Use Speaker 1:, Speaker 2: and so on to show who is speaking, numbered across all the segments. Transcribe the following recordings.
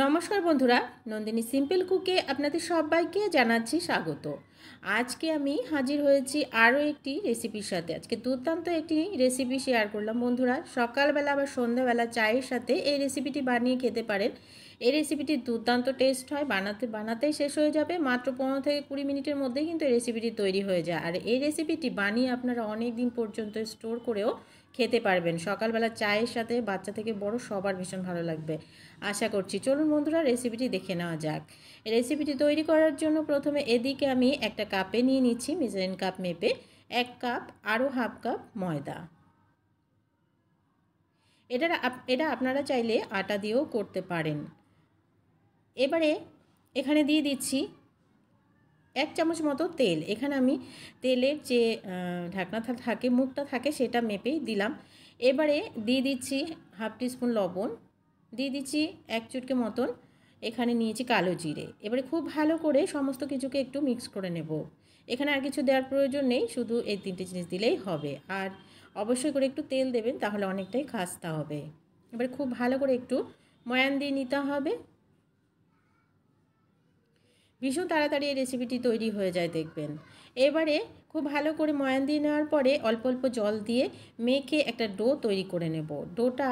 Speaker 1: নমস্কার বন্ধুরা, নন্দিনী সিম্পল কুকে আপনাদের সবাইকে জানাচ্ছি স্বাগত। আজকে আমি হাজির হয়েছি আরও একটি রেসিপির সাথে। আজকে দুর্দান্ত একটি রেসিপি শেয়ার করলাম বন্ধুরা। সকালবেলা বা সন্ধ্যাবেলা চায়ের সাথে এই রেসিপিটি বানিয়ে খেতে পারেন। এই রেসিপিটি দুর্দান্ত টেস্ট হয়, বানাতেই শেষ হয়ে যাবে। মাত্র 15 থেকে 20 মিনিটের মধ্যেই কিন্তু এই রেসিপিটি তৈরি হয়ে যায়। আর এই রেসিপিটি বানিয়ে আপনারা অনেক দিন পর্যন্ত স্টোর করেও খেতে পারবেন। সকালবেলা চায়ের সাথে বাচ্চা থেকে বড় সবার ভীষণ ভালো লাগবে আশা করছি। চলুন বন্ধুরা রেসিপিটি দেখে নেওয়া যাক। রেসিপিটি তৈরি করার জন্য প্রথমে এদিকে আমি একটা কাপে নিয়ে নিচ্ছি, মেজারিং কাপ মেপে 1 কাপ আরও হাফ কাপ ময়দা। এটা আপনারা চাইলে আটা দিয়েও করতে পারেন। এবারে এখানে দিয়ে দিচ্ছি 1 চামচ মতো তেল। এখানে আমি তেলের যে ঢাকনা থাকে, মুখটা থাকে, সেটা মেপেই দিলাম। এবারে দিয়ে দিচ্ছি হাফ টিস্পুন লবণ, দিয়ে দিচ্ছি 1 চুটকি মতন এখানে নিয়েছি কালো জিরে। এবারে খুব ভালো করে সমস্ত কিছুকে একটু মিক্স করে নেব। এখানে আর কিছু দেওয়ার প্রয়োজন নেই, শুধু এই 3টে জিনিস দিলেই হবে। আর অবশ্যই করে একটু তেল দেবেন, তাহলে অনেকটাই খাস্তা হবে। এবারে খুব ভালো করে একটু ময়ান দিয়ে নিতে হবে। ভীষণ তাড়াতাড়ি এই রেসিপিটি তৈরি হয়ে যায় দেখবেন। এবারে খুব ভালো করে ময়ান দিয়ে নেওয়ার পরে অল্প অল্প জল দিয়ে মেখে একটা ডো তৈরি করে নেব। ডোটা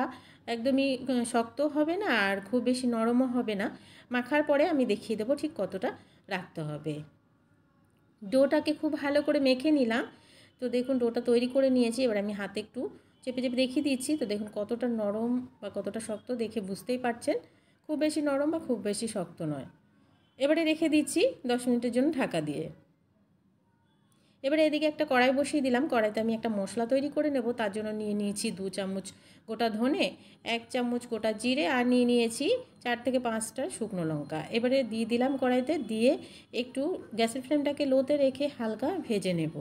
Speaker 1: একদমই শক্ত হবে না আর খুব বেশি নরমও হবে না। মাখার পরে আমি দেখিয়ে দেবো ঠিক কতটা রাখতে হবে। ডোটাকে খুব ভালো করে মেখে নিলাম। তো দেখুন ডোটা তৈরি করে নিয়েছি। এবার আমি হাতে একটু চেপে চেপে দেখিয়ে দিচ্ছি। তো দেখুন কতটা নরম বা কতটা শক্ত দেখে বুঝতেই পারছেন। খুব বেশি নরম বা খুব বেশি শক্ত নয়। এবারে রেখে দিচ্ছি 10 মিনিটের জন্য ঢাকা দিয়ে। এবারে এদিকে একটা কড়াই বসিয়ে দিলাম। কড়াইতে আমি একটা মশলা তৈরি করে নেব। তার জন্য নিয়ে নিয়েছি 2 চামচ গোটা ধনে, 1 চামচ গোটা জিরে, আর নিয়ে নিয়েছি 4 থেকে 5টা শুকনো লঙ্কা। এবারে দিয়ে দিলাম কড়াইতে, দিয়ে একটু গ্যাসের ফ্লেমটাকে লোতে রেখে হালকা ভেজে নেব।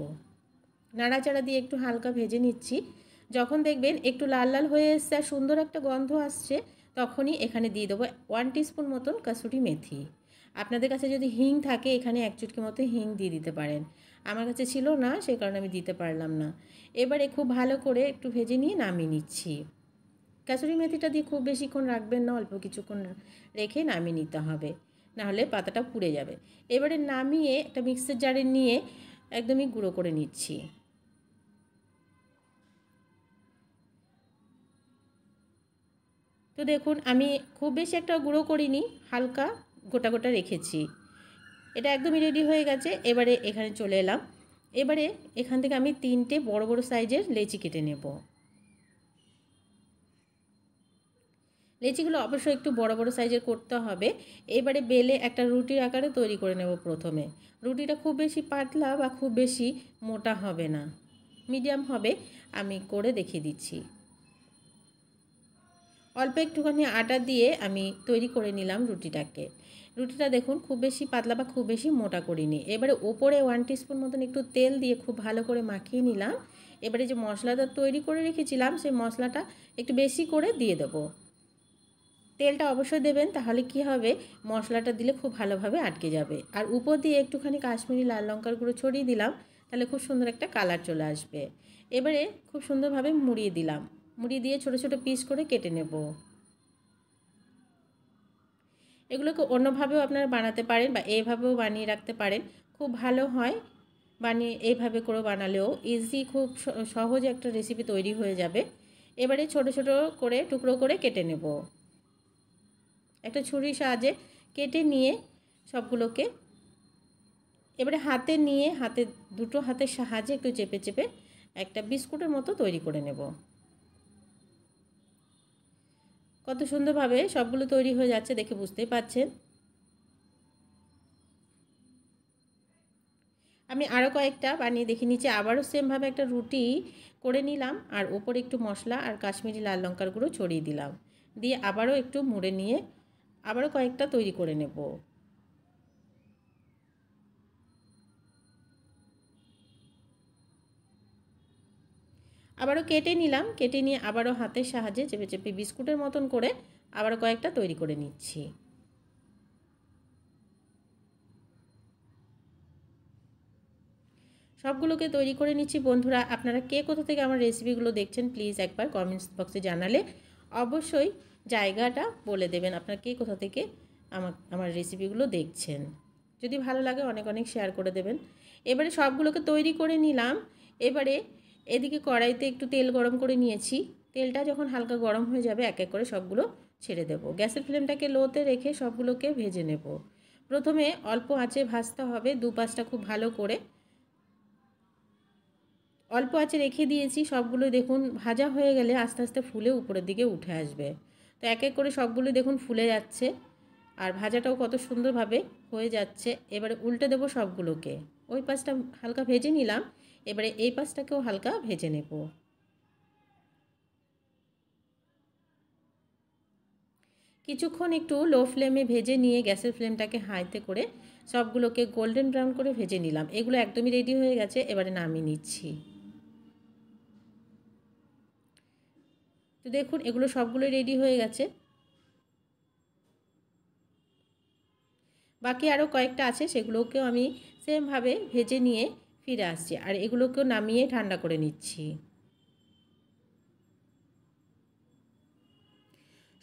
Speaker 1: নাড়াচাড়া দিয়ে একটু হালকা ভেজে নিচ্ছি। যখন দেখবেন একটু লাল লাল হয়ে এসছে আর সুন্দর একটা গন্ধ আসছে, তখনই এখানে দিয়ে দেবো 1 টিস্পুন মতন কাসুরি মেথি। আপনাদের কাছে যদি হিং থাকে, এখানে 1 চুটকি মতো হিং দিয়ে দিতে পারেন। আমার কাছে ছিল না, সেই কারণে আমি দিতে পারলাম না। এবারে খুব ভালো করে একটু ভেজে নিয়ে নামিয়ে নিচ্ছি। কাসুরি মেথিটা দিয়ে খুব বেশিক্ষণ রাখবেন না, অল্প কিছুক্ষণ রেখে নামিয়ে নিতে হবে, নাহলে পাতাটা পুড়ে যাবে। এবারে নামিয়ে একটা মিক্সার জারে নিয়ে একদমই গুঁড়ো করে নিচ্ছি। তো দেখুন আমি খুব বেশি একটা গুঁড়ো করিনি, হালকা গোটা গোটা রেখেছি। এটা একদমই রেডি হয়ে গেছে। এবারে এখানে চলে এলাম। এবারে এখান থেকে আমি 3টে বড় বড় সাইজের লেচি কেটে নেব। লেচিগুলো অবশ্যই একটু বড় বড় সাইজের করতে হবে। এবারে বেলে একটা রুটির আকারে তৈরি করে নেব প্রথমে। রুটিটা খুব বেশি পাতলা বা খুব বেশি মোটা হবে না, মিডিয়াম হবে। আমি করে দেখিয়ে দিচ্ছি। অল্প একটুখানি আটা দিয়ে আমি তৈরি করে নিলাম রুটিটাকে। রুটিটা দেখুন খুব বেশি পাতলা বা খুব বেশি মোটা করিনি। এবারে ওপরে 1 টিস্পুন মতন একটু তেল দিয়ে খুব ভালো করে মাখিয়ে নিলাম। এবারে যে মশলাটা তৈরি করে রেখেছিলাম, সেই মশলাটা একটু বেশি করে দিয়ে দেবো। তেলটা অবশ্যই দেবেন, তাহলে কি হবে, মশলাটা দিলে খুব ভালোভাবে আটকে যাবে। আর উপর দিয়ে একটুখানি কাশ্মীরি লাল লঙ্কার গুঁড়ো ছড়িয়ে দিলাম, তাহলে খুব সুন্দর একটা কালার চলে আসবে। এবারে খুব সুন্দরভাবে মুড়িয়ে দিলাম। মুড়িয়ে দিয়ে ছোট ছোট পিস করে কেটে নেব। এগুলোকে অন্যভাবেও আপনারা বানাতে পারেন বা এইভাবেও বানিয়ে রাখতে পারেন, খুব ভালো হয়। বানিয়ে এইভাবে করে বানালেও ইজি, খুব সহজ একটা রেসিপি তৈরি হয়ে যাবে। এবারে ছোট ছোট করে টুকরো করে কেটে নেব। একটা ছুরির সাহায্যে কেটে নিয়ে সবগুলোকে এবারে হাতে নিয়ে দুটো হাতের সাহায্যে একটু চেপে চেপে একটা বিস্কুটের মতো তৈরি করে নেব। কত সুন্দরভাবে সবগুলো তৈরি হয়ে যাচ্ছে দেখে বুঝতেই পাচ্ছেন। আমি আরও কয়েকটা বানিয়ে দেখে নিচ্ছি। আবারও সেমভাবে একটা রুটি করে নিলাম, আর ওপরে একটু মশলা আর কাশ্মীরি লাল লঙ্কার গুঁড়ো ছড়িয়ে দিলাম। দিয়ে আবারও একটু মুড়ে নিয়ে আবারও কয়েকটা তৈরি করে নেব। আবারও কেটে নিলাম। কেটে নিয়ে আবারও হাতের সাহায্যে চেপে চেপে বিস্কুটের মতন করে আবারও কয়েকটা তৈরি করে নিচ্ছি। সবগুলোকে তৈরি করে নিচ্ছি। বন্ধুরা, আপনারা কে কোথা থেকে আমার রেসিপিগুলো দেখছেন প্লিজ একবার কমেন্টস বক্সে জানালে অবশ্যই জায়গাটা বলে দেবেন আপনার কে কোথা থেকে আমার রেসিপিগুলো দেখছেন। যদি ভালো লাগে অনেক অনেক শেয়ার করে দেবেন। এবারে সবগুলোকে তৈরি করে নিলাম। এবারে এদিকে কড়াইতে একটু তেল গরম করে নিয়েছি। তেলটা যখন হালকা গরম হয়ে যাবে এক এক করে সবগুলো ছেড়ে দেব। গ্যাসের ফ্লেমটাকে লোতে রেখে সবগুলোকে ভেজে নেব। প্রথমে অল্প আঁচে ভাজতে হবে, দুপাশটা খুব ভালো করে। অল্প আঁচে রেখে দিয়েছি, সবগুলো দেখুন ভাজা হয়ে গেলে আস্তে আস্তে ফুলে উপরের দিকে উঠে আসবে। তো এক এক করে সবগুলো দেখুন ফুলে যাচ্ছে আর ভাজাটাও কত সুন্দরভাবে হয়ে যাচ্ছে। এবারে উল্টে দেবো সবগুলোকে। ওই পাশটা হালকা ভেজে নিলাম, এবারে এই পাশটাকেও হালকা ভেজে নেব। কিছুক্ষণ একটু লো ফ্লেমে ভেজে নিয়ে গ্যাসের ফ্লেমটাকে হাইতে করে সবগুলোকে গোল্ডেন ব্রাউন করে ভেজে নিলাম। এগুলো একদমই রেডি হয়ে গেছে, এবারে নামিয়ে নিচ্ছি। তো দেখুন এগুলো সবগুলো রেডি হয়ে গেছে। বাকি আরও কয়েকটা আছে, সেগুলোকেও আমি সেমভাবে ভেজে নিয়ে ফিরে আসছি আর এগুলোকেও নামিয়ে ঠান্ডা করে নিচ্ছি।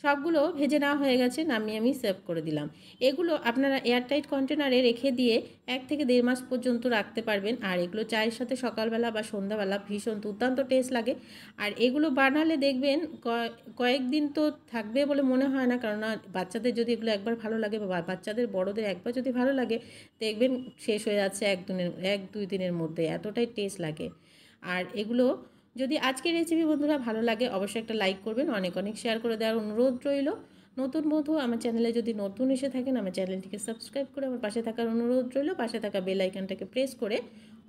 Speaker 1: সবগুলো ভেজে নেওয়া হয়ে গেছে, নামিয়ে আমি সার্ভ করে দিলাম। এগুলো আপনারা এয়ারটাইট কন্টেনারে রেখে দিয়ে 1 থেকে 1.5 মাস পর্যন্ত রাখতে পারবেন। আর এগুলো চায়ের সাথে সকালবেলা বা সন্ধ্যাবেলা ভীষণ দুর্দান্ত টেস্ট লাগে। আর এগুলো বানালে দেখবেন কয়েকদিন তো থাকবে বলে মনে হয় না, কেননা বাচ্চাদের যদি এগুলো একবার ভালো লাগে বা বাচ্চাদের বড়দের একবার যদি ভালো লাগে দেখবেন শেষ হয়ে যাচ্ছে 1-2 দিনের মধ্যে, এতটাই টেস্ট লাগে। আর এগুলো যদি আজকের রেসিপি বন্ধুরা ভালো লাগে অবশ্যই একটা লাইক করবেন, অনেক অনেক শেয়ার করে দেওয়ার অনুরোধ রইল। নতুন বন্ধু আমার চ্যানেলে যদি নতুন এসে থাকেন আমার চ্যানেলটিকে সাবস্ক্রাইব করে আমার পাশে থাকার অনুরোধ রইল। পাশে থাকা বেল আইকনটাকে প্রেস করে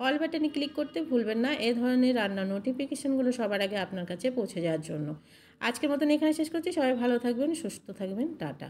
Speaker 1: অল বাটনে ক্লিক করতে ভুলবেন না, এই ধরনের রান্নার নোটিফিকেশানগুলো সবার আগে আপনার কাছে পৌঁছে যাওয়ার জন্য। আজকের মতন এখানে শেষ করছি। সবাই ভালো থাকবেন, সুস্থ থাকবেন, টাটা।